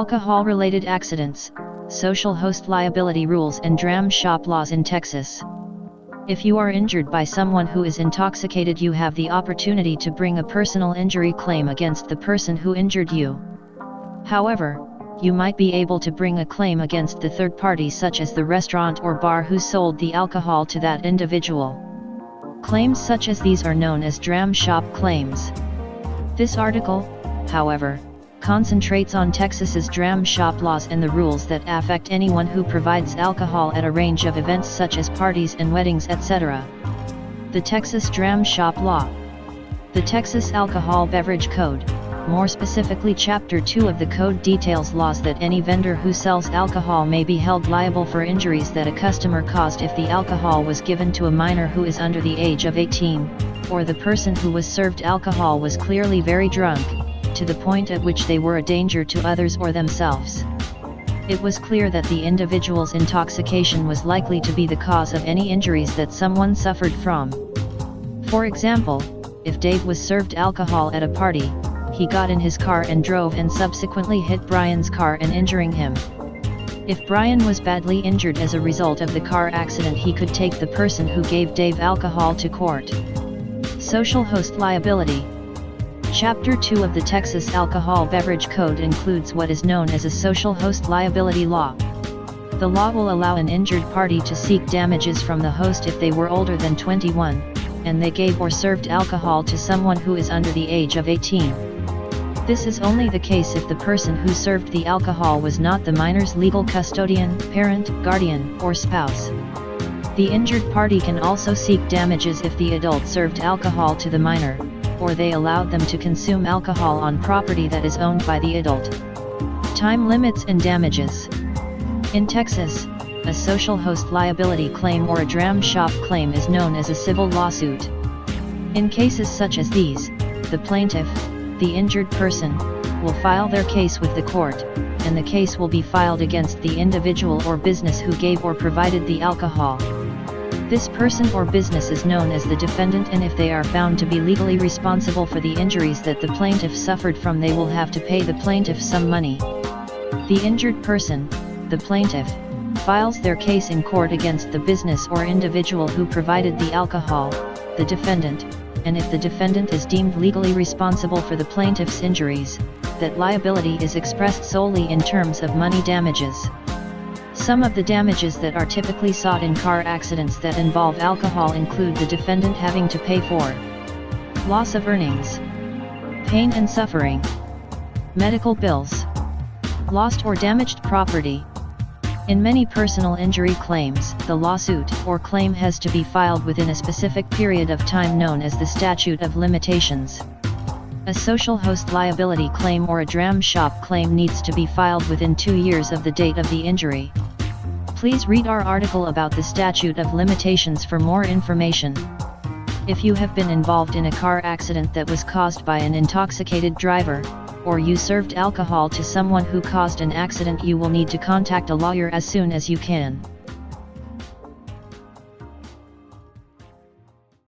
Alcohol-related accidents, social host liability rules and dram shop laws in Texas. If you are injured by someone who is intoxicated, you have the opportunity to bring a personal injury claim against the person who injured you. However, you might be able to bring a claim against the third party, such as the restaurant or bar who sold the alcohol to that individual. Claims such as these are known as Dram Shop Claims. This article, however, concentrates on Texas's dram shop laws and the rules that affect anyone who provides alcohol at a range of events such as parties and weddings, etc. The Texas Dram Shop Law. The Texas Alcohol Beverage Code, more specifically Chapter 2 of the code, details laws that any vendor who sells alcohol may be held liable for injuries that a customer caused if the alcohol was given to a minor who is under the age of 18, or the person who was served alcohol was clearly very drunk, to the point at which they were a danger to others or themselves. It was clear that the individual's intoxication was likely to be the cause of any injuries that someone suffered from. For example, if Dave was served alcohol at a party, he got in his car and drove and subsequently hit Brian's car and injuring him. If Brian was badly injured as a result of the car accident, he could take the person who gave Dave alcohol to court. Social host liability. Chapter 2 of the Texas Alcohol Beverage Code includes what is known as a social host liability law. The law will allow an injured party to seek damages from the host if they were older than 21, and they gave or served alcohol to someone who is under the age of 18. This is only the case if the person who served the alcohol was not the minor's legal custodian, parent, guardian, or spouse. The injured party can also seek damages if the adult served alcohol to the minor, or they allowed them to consume alcohol on property that is owned by the adult. Time limits and damages. In Texas, a social host liability claim or a dram shop claim is known as a civil lawsuit. In cases such as these, the plaintiff, the injured person, will file their case with the court, and the case will be filed against the individual or business who gave or provided the alcohol. This person or business is known as the defendant, and if they are found to be legally responsible for the injuries that the plaintiff suffered from, they will have to pay the plaintiff some money. The injured person, the plaintiff, files their case in court against the business or individual who provided the alcohol, the defendant, and if the defendant is deemed legally responsible for the plaintiff's injuries, that liability is expressed solely in terms of money damages. Some of the damages that are typically sought in car accidents that involve alcohol include the defendant having to pay for loss of earnings, pain and suffering, medical bills, lost or damaged property. In many personal injury claims, the lawsuit or claim has to be filed within a specific period of time known as the statute of limitations. A social host liability claim or a dram shop claim needs to be filed within 2 years of the date of the injury. Please read our article about the statute of limitations for more information. If you have been involved in a car accident that was caused by an intoxicated driver, or you served alcohol to someone who caused an accident, you will need to contact a lawyer as soon as you can.